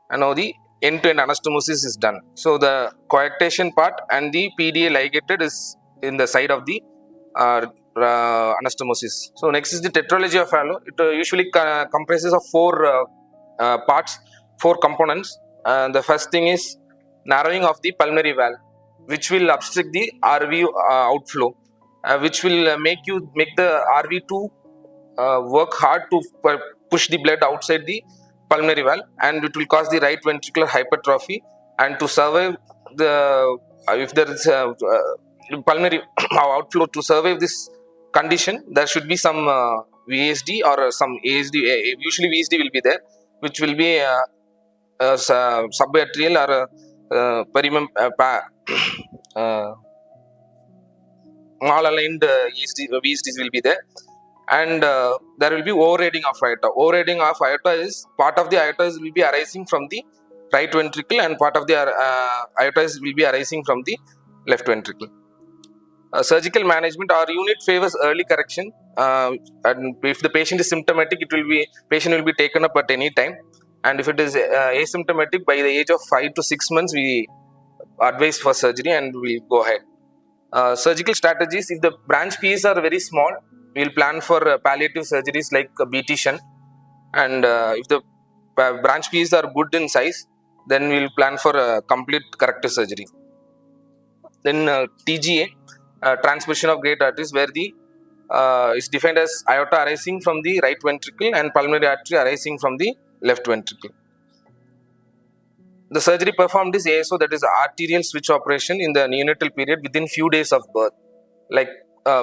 and now the end-to-end anastomosis is done. So the coarctation part and the PDA ligated is in the side of the anastomosis. So next is the tetralogy of Fallot. It usually comprises of 4 parts, 4 components. The first thing is narrowing of the pulmonary valve, which will obstruct the RV outflow, which will make the RV to work hard to push the blood outside the pulmonary valve, and it will cause the right ventricular hypertrophy. And to survive if there is pulmonary outflow, to survive this condition, there should be some VSD or some ASD. Usually VSD will be there, which will be subarterial or mal-aligned VSDs will be there, and there will be overriding of aorta. Overriding of aorta is part of the aorta will be arising from the right ventricle, and part of the aorta will be arising from the left ventricle. Surgical management, our unit favors early correction, and if the patient is symptomatic, patient will be taken up at any time, and if it is asymptomatic, by the age of 5 to 6 months we advise for surgery and we will go ahead. Surgical strategies: if the branch P's are very small, we will plan for palliative surgeries like BT shunt, and if the branch P's are good in size, then we will plan for complete corrective surgery. Then TGA, transmission of great arteries, where the is defined as aorta arising from the right ventricle and pulmonary artery arising from the left ventricle. The surgery performed is ASO, that is arterial switch operation, in the neonatal period within few days of birth. Like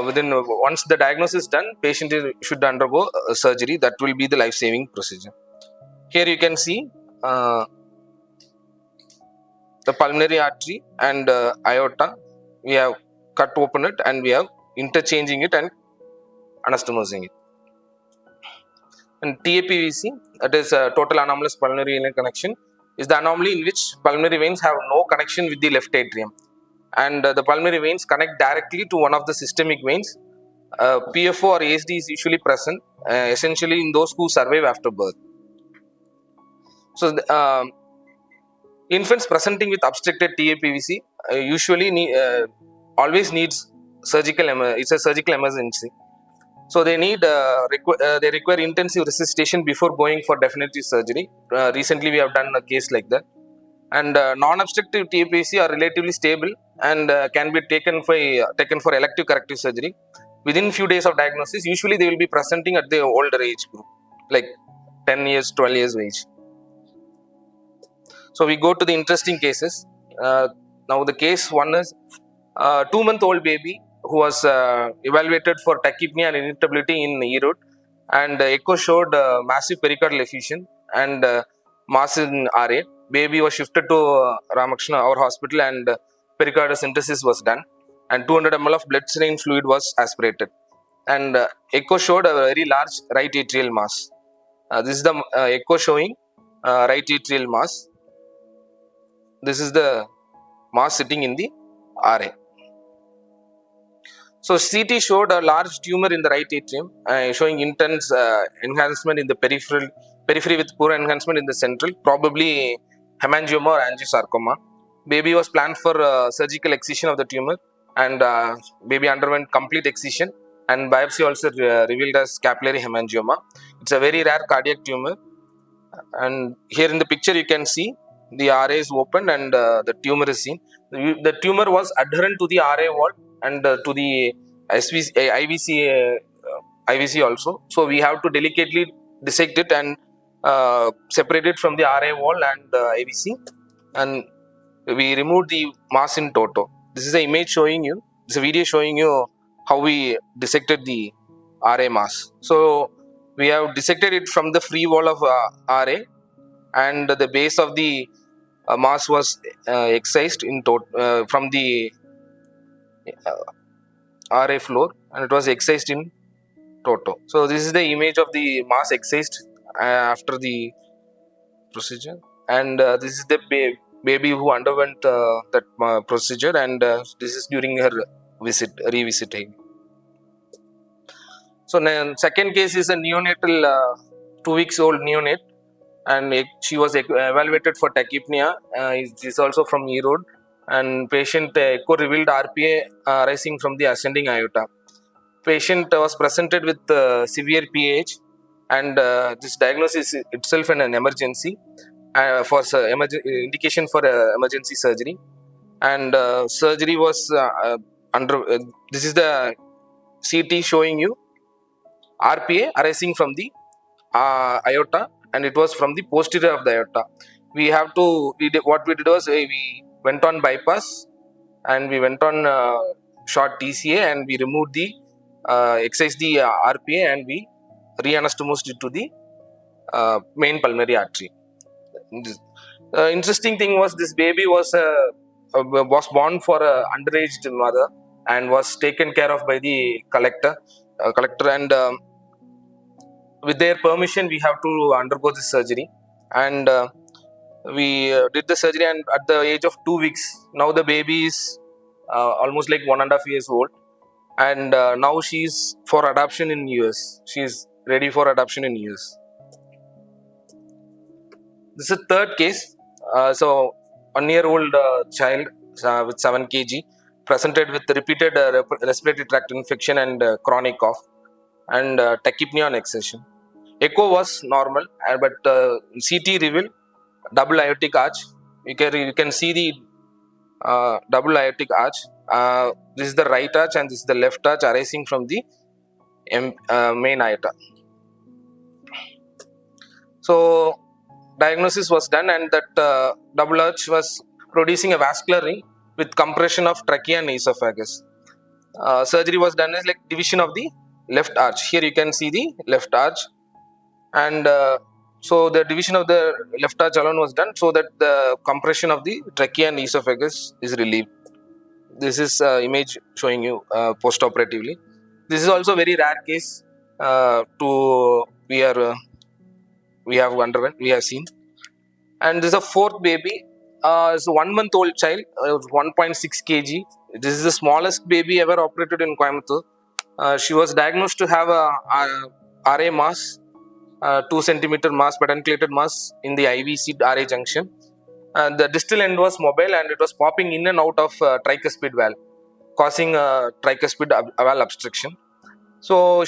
within once the diagnosis is done, patient should undergo surgery. That will be the life-saving procedure. Here you can see the pulmonary artery and aorta. We have cut open it and we have interchanging it and anastomosing it. And TAPVC, that is total anomalous pulmonary vein connection, is the anomaly in which pulmonary veins have no connection with the left atrium, and the pulmonary veins connect directly to one of the systemic veins. PFO or ASD is usually present, essentially in those who survive after birth. So, infants presenting with obstructed TAPVC usually always needs surgical. It's a surgical emergency. So they need they require intensive resuscitation before going for definitive surgery. Recently, we have done a case like that. And non-obstructive TAPVC are relatively stable and can be taken for elective corrective surgery within few days of diagnosis. Usually, they will be presenting at the older age group, like 10 years, 12 years of age. So we go to the interesting cases. Now the case one is 2-month-old baby who was evaluated for tachypnea and irritability in Erode, and echo showed massive pericardial effusion and mass in RA. Baby was shifted to Ramakrishna Hospital and pericardiocentesis was done, and 200 ml of blood saline fluid was aspirated, and echo showed a very large right atrial mass. This is the echo showing right atrial mass. This is the mass sitting in the RA. So CT showed a large tumor in the right atrium, showing intense enhancement in the periphery with poor enhancement in the central, probably hemangioma or angiosarcoma. Baby was planned for surgical excision of the tumor, and baby underwent complete excision, and biopsy also revealed as capillary hemangioma. It's a very rare cardiac tumor, and here in the picture you can see the RA is opened and the tumor is seen. The tumor was adherent to the RA wall and to the IVC also. So we have to delicately dissect it and separate it from the RA wall and IVC, and we removed the mass in toto. This is the image showing you. This is a video showing you how we dissected the RA mass. So we have dissected it from the free wall of RA, and the base of the mass was excised in from the RA floor, and it was excised in toto. So this is the image of the mass excised after the procedure, and this is the baby who underwent that procedure, and this is during her revisiting. So second case is a neonatal 2 weeks old neonate, and she was evaluated for tachypnea. It is also from Erode, and patient echo revealed RPA arising from the ascending aorta. Patient was presented with severe PAH, and this diagnosis itself an emergency for indication for emergency surgery, and surgery was under. This is the CT showing you RPA arising from the aorta, and it was from the posterior of the aorta. What we did was we went on bypass, and we went on short TCA, and we removed the excised the RPA, and we reanastomosed it to the main pulmonary artery. Interesting thing was this baby was born for a underage mother and was taken care of by the collector, and with their permission we have to undergo this surgery, and we did the surgery, and at the age of 2 weeks, now the baby is almost like 1.5 years old, and now she is for adoption in US. She is ready for adoption in US. This is third case. So 1-year-old child with 7 kg presented with repeated respiratory tract infection and chronic cough and tachypnea on excision. Echo was normal, but CT revealed double aortic arch. You can see the double aortic arch. This is the right arch and this is the left arch arising from the main aorta. So diagnosis was done, and that double arch was producing a vascular ring with compression of trachea and esophagus. Surgery was done as like division of the left arch. Here you can see the left arch, and so the division of the left arch alone was done so that the compression of the trachea and esophagus is relieved. This is image showing you post-operatively. This is also very rare case we have seen. And this is a fourth baby. It's a 1 month old child, 1.6 kg. This is the smallest baby ever operated in Coimbatore. She was diagnosed to have a RA mass, 2 centimeter mass, pedunculated mass in the IVC RA junction. The distal end was mobile and it was popping in and out of tricuspid valve, causing tricuspid valve obstruction. So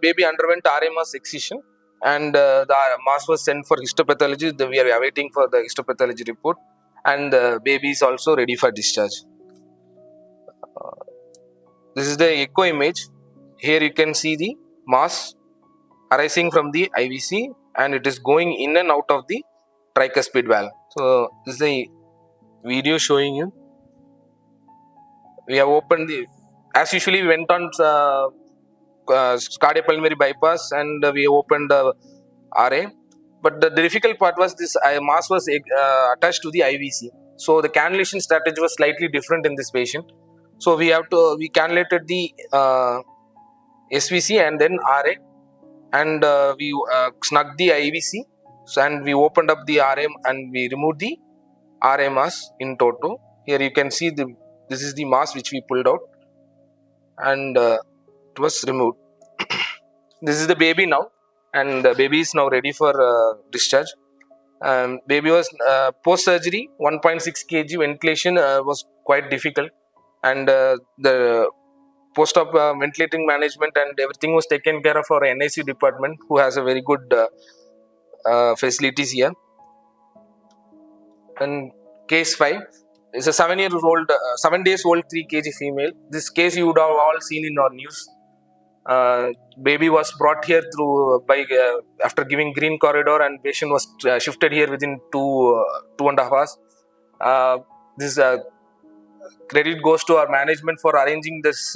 baby underwent RA mass excision, and the mass was sent for histopathology. We are awaiting for the histopathology report, and the baby is also ready for discharge. This is the echo image. Here you can see the mass arising from the IVC, and it is going in and out of the tricuspid valve. So this is the video showing you. We have opened the, as usually we went on cardiopulmonary bypass, and we opened the RA. But the difficult part was this mass was attached to the IVC. So the cannulation strategy was slightly different in this patient. So we cannulated the SVC and then RA, and we snugged the IVC, and we opened up the RA and we removed the RA mass in toto. Here you can see this is the mass which we pulled out, and it was removed. This is the baby now, and the baby is now ready for discharge. Baby was post surgery 1.6 kg. Ventilation was quite difficult, and the post-op ventilating management and everything was taken care of our NICU department, who has a very good facilities here. And case 5 is a 7 days old 3 kg female. This case you would have all seen in our news. Baby was brought here after giving green corridor, and patient was shifted here within 2.5 hours. This credit goes to our management for arranging this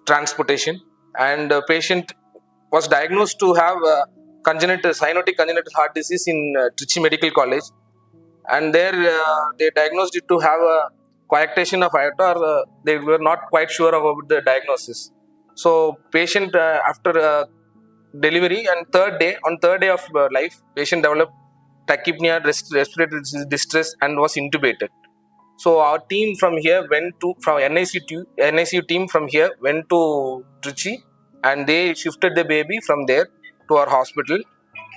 transportation. And patient was diagnosed to have cyanotic congenital heart disease in Trichy Medical College, and there they diagnosed it to have a coarctation of aorta, or they were not quite sure about the diagnosis. So patient after delivery and third day of life, patient developed tachypnea, respiratory distress, and was intubated. So our team from here from NICU team from here went to Trichy, and they shifted the baby from there to our hospital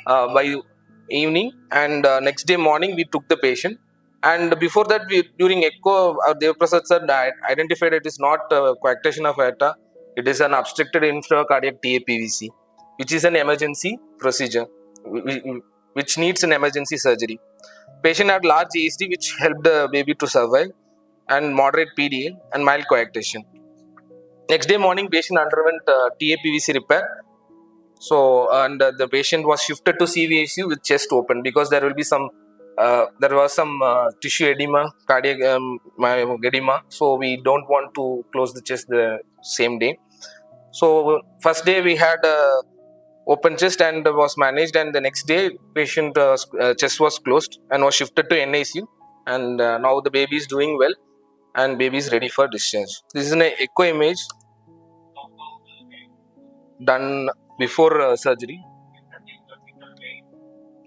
by evening, and next day morning we took the patient. And before that, during echo, Devaprasad sir identified it is not coarctation of aorta, it is an obstructed infracardiac TAPVC, which is an emergency procedure, which needs an emergency surgery. Patient had large ASD, which helped the baby to survive, and moderate PDA and mild coarctation. Next day morning, patient underwent TAPVC repair. So, and the patient was shifted to CVICU with chest open, because there was some tissue edema, cardiac edema. So we don't want to close the chest the same day. So first day we had open chest and was managed, and the next day patient chest was closed and was shifted to NICU, and now the baby is doing well and baby is ready for discharge. This is an echo image done before surgery.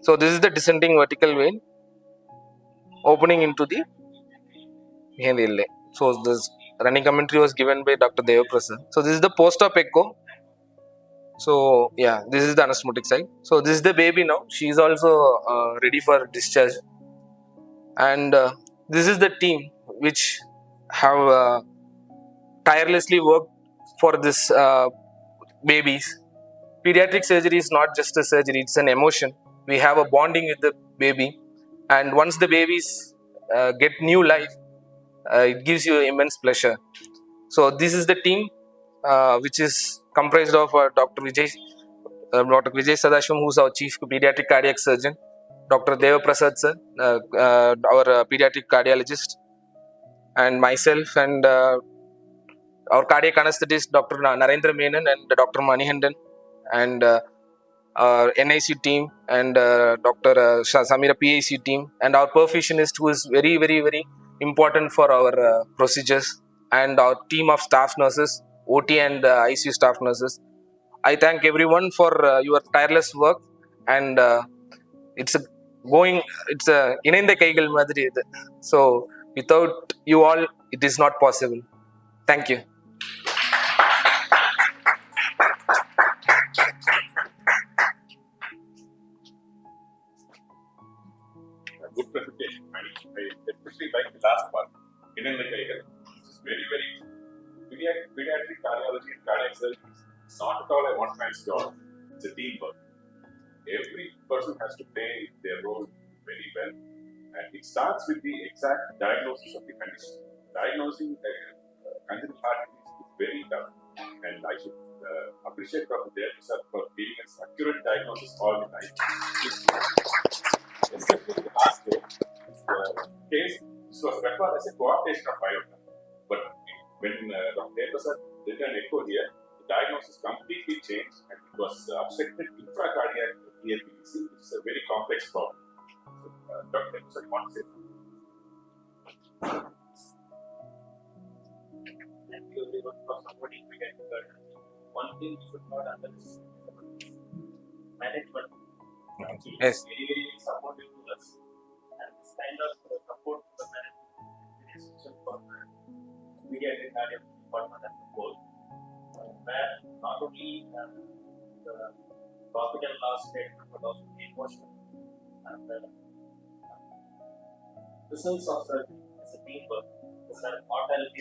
So this is the descending vertical vein opening into the LA. So this running commentary was given by Dr. Devaprasad. So this is the post-op echo. So yeah, this is the anastomotic side. So this is the baby now. She is also ready for discharge. And this is the team which have tirelessly worked for this babies. Pediatric surgery is not just a surgery, it's an emotion. We have a bonding with the baby, and once the babies get new life, it gives you immense pleasure. So this is the team which is comprised of Dr. Vijay Sadashivam, who's our chief pediatric cardiac surgeon, Dr. Deva Prasad sir, our pediatric cardiologist, and myself, and our cardiac anesthetist Dr. Narendra Menon and Dr. Manihandan, and our NIC team, and Dr. Samira PIC team, and our perfusionist, who is very, very, very important for our procedures, and our team of staff nurses, OT and ICU staff nurses. I thank everyone for your tireless work, and it's a going, it's a இணைந்த கைகள் மாதிரி இது. So without you all, it is not possible. Thank you. Good presentation. I especially like the last part. In the Kaigal, it's very, very pediatric cardiology and cardiac surgery is not at all a one-man job. It's a teamwork. Every person has to play their role very well, and it starts with the exact diagnosis of the condition. Diagnosing congenital heart disease is very tough, and I should appreciate Dr. Dev sir for giving us accurate diagnosis all the time. Especially in the last case, this was referred as a coarctation of aorta. But when Dr. Deva sir did an echo here, the diagnosis completely changed, and it was obstructed infracardiac PLPDC, which is a very complex problem. So, Dr. Deva sir, you want to say? Thank you everyone for supporting pediatric cardiology. One thing you should not underestimate: management. Yes. Very, very supportive to us, and this kind of support to the management is essential for the pediatric cardiology department as a whole. Where not only the profit and loss statement, but also the emotion and the results of surgery as a teamwork. This is mortality